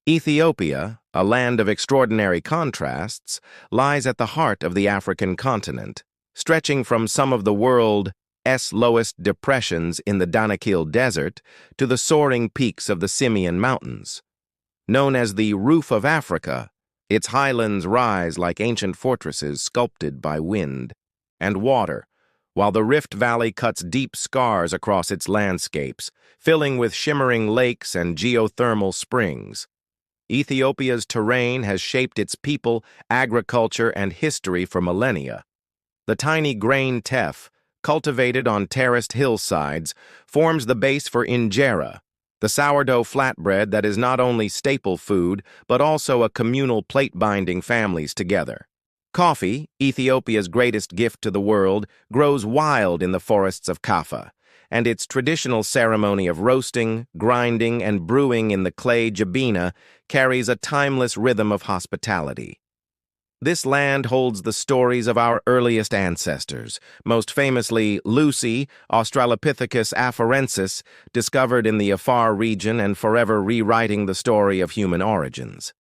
Ethiopia, a land of extraordinary contrasts, lies at the heart of the African continent, stretching from some of the world's lowest depressions in the Danakil Desert to the soaring peaks of the Simien Mountains. Known as the Roof of Africa, its highlands rise like ancient fortresses sculpted by wind and water, while the Rift Valley cuts deep scars across its landscapes, filling with shimmering lakes and geothermal springs. Ethiopia's terrain has shaped its people, agriculture, and history for millennia. The tiny grain teff, cultivated on terraced hillsides, forms the base for injera, the sourdough flatbread that is not only staple food, but also a communal plate binding families together. Coffee, Ethiopia's greatest gift to the world, grows wild in the forests of Kaffa, and its traditional ceremony of roasting, grinding, and brewing in the clay jabina carries a timeless rhythm of hospitality. This land holds the stories of our earliest ancestors, most famously Lucy, Australopithecus afarensis, discovered in the Afar region and forever rewriting the story of human origins.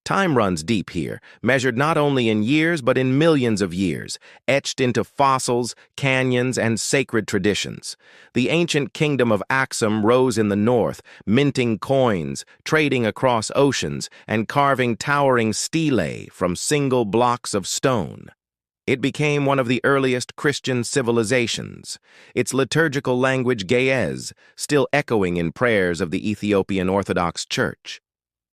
Time runs deep here, measured not only in years but in millions of years, etched into fossils, canyons, and sacred traditions. The ancient kingdom of Aksum rose in the north, minting coins, trading across oceans, and carving towering stelae from single blocks of stone. It became one of the earliest Christian civilizations, its liturgical language Ge'ez still echoing in prayers of the Ethiopian Orthodox Church.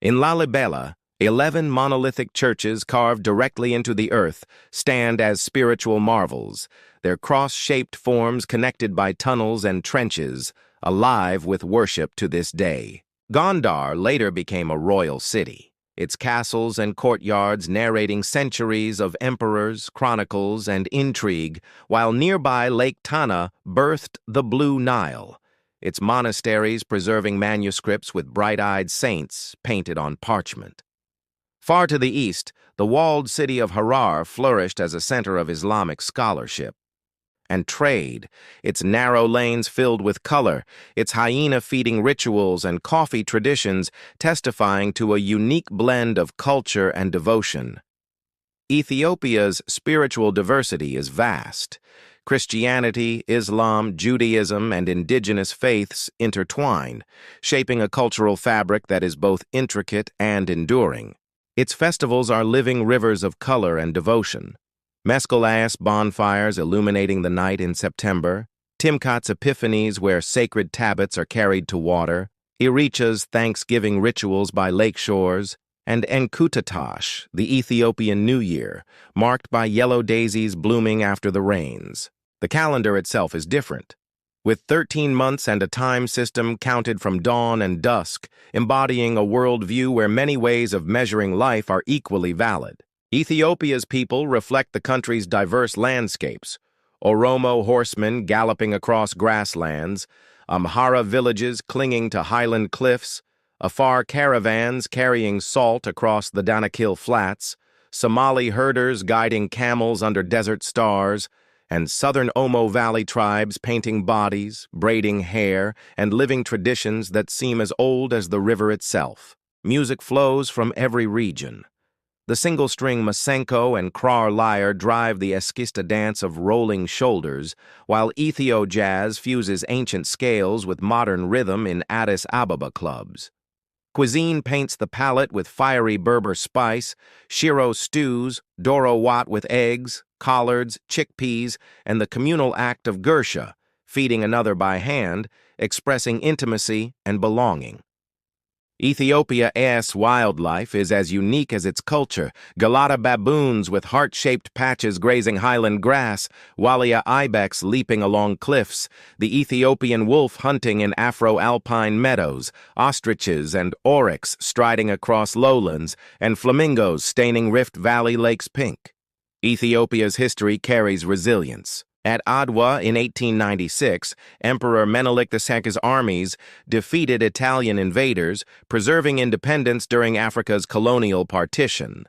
In Lalibela, 11 monolithic churches carved directly into the earth stand as spiritual marvels, their cross-shaped forms connected by tunnels and trenches, alive with worship to this day. Gondar later became a royal city, its castles and courtyards narrating centuries of emperors, chronicles, and intrigue, while nearby Lake Tana birthed the Blue Nile, its monasteries preserving manuscripts with bright-eyed saints painted on parchment. Far to the east, the walled city of Harar flourished as a center of Islamic scholarship and trade, its narrow lanes filled with color, its hyena-feeding rituals and coffee traditions testifying to a unique blend of culture and devotion. Ethiopia's spiritual diversity is vast. Christianity, Islam, Judaism, and indigenous faiths intertwine, shaping a cultural fabric that is both intricate and enduring. Its festivals are living rivers of color and devotion. Mescalas bonfires illuminating the night in September, Timkat's epiphanies where sacred tablets are carried to water, Iricha's Thanksgiving rituals by lake shores, and Enkutatash, the Ethiopian New Year, marked by yellow daisies blooming after the rains. The calendar itself is different, with 13 months and a time system counted from dawn and dusk, embodying a worldview where many ways of measuring life are equally valid. Ethiopia's people reflect the country's diverse landscapes: Oromo horsemen galloping across grasslands, Amhara villages clinging to highland cliffs, Afar caravans carrying salt across the Danakil Flats, Somali herders guiding camels under desert stars, and southern Omo Valley tribes painting bodies, braiding hair, and living traditions that seem as old as the river itself. Music flows from every region. The single-string masenko and krar lyre drive the eskista dance of rolling shoulders, while Ethio jazz fuses ancient scales with modern rhythm in Addis Ababa clubs. Cuisine paints the palate with fiery Berber spice, shiro stews, doro wat with eggs, collards, chickpeas, and the communal act of gursha, feeding another by hand, expressing intimacy and belonging. Ethiopia's wildlife is as unique as its culture: Galata baboons with heart-shaped patches grazing highland grass, Walia ibex leaping along cliffs, the Ethiopian wolf hunting in Afro-alpine meadows, ostriches and oryx striding across lowlands, and flamingos staining Rift Valley lakes pink. Ethiopia's history carries resilience. At Adwa in 1896, Emperor Menelik II's armies defeated Italian invaders, preserving independence during Africa's colonial partition.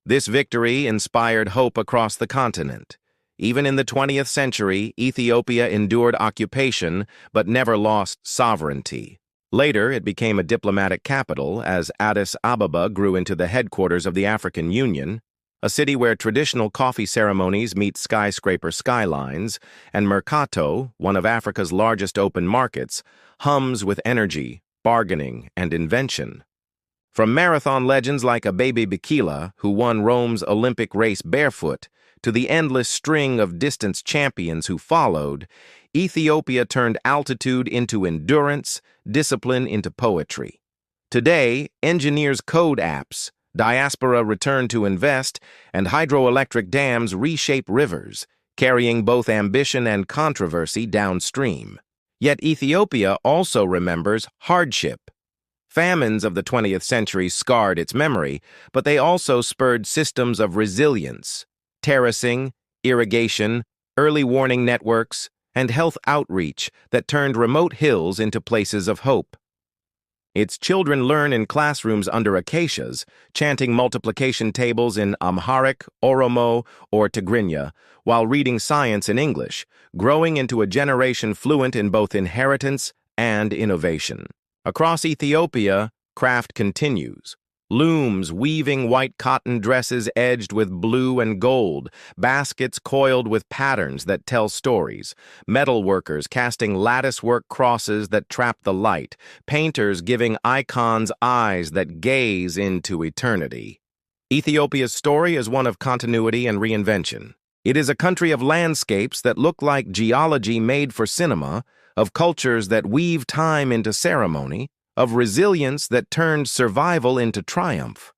This victory inspired hope across the continent. Even in the 20th century, Ethiopia endured occupation but never lost sovereignty. Later, it became a diplomatic capital as Addis Ababa grew into the headquarters of the African Union, a city where traditional coffee ceremonies meet skyscraper skylines, and Mercato, one of Africa's largest open markets, hums with energy, bargaining, and invention. From marathon legends like Abebe Bikila, who won Rome's Olympic race barefoot, to the endless string of distance champions who followed, Ethiopia turned altitude into endurance, discipline into poetry. Today, engineers code apps, diaspora return to invest, and hydroelectric dams reshape rivers, carrying both ambition and controversy downstream. Yet Ethiopia also remembers hardship. Famines of the 20th century scarred its memory, but they also spurred systems of resilience, terracing, irrigation, early warning networks, and health outreach that turned remote hills into places of hope. Its children learn in classrooms under acacias, chanting multiplication tables in Amharic, Oromo, or Tigrinya, while reading science in English, growing into a generation fluent in both inheritance and innovation. Across Ethiopia, craft continues. Looms weaving white cotton dresses edged with blue and gold, baskets coiled with patterns that tell stories, metal workers casting lattice-work crosses that trap the light, painters giving icons eyes that gaze into eternity. Ethiopia's story is one of continuity and reinvention. It is a country of landscapes that look like geology made for cinema, of cultures that weave time into ceremony, of resilience that turned survival into triumph.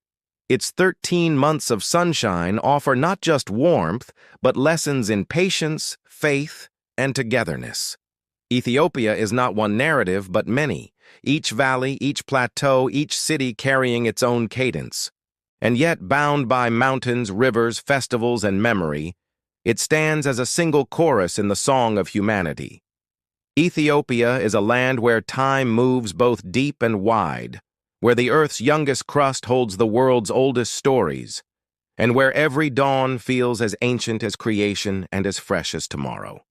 Its 13 months of sunshine offer not just warmth, but lessons in patience, faith, and togetherness. Ethiopia is not one narrative, but many, each valley, each plateau, each city carrying its own cadence. And yet, bound by mountains, rivers, festivals, and memory, it stands as a single chorus in the song of humanity. Ethiopia is a land where time moves both deep and wide, where the earth's youngest crust holds the world's oldest stories, and where every dawn feels as ancient as creation and as fresh as tomorrow.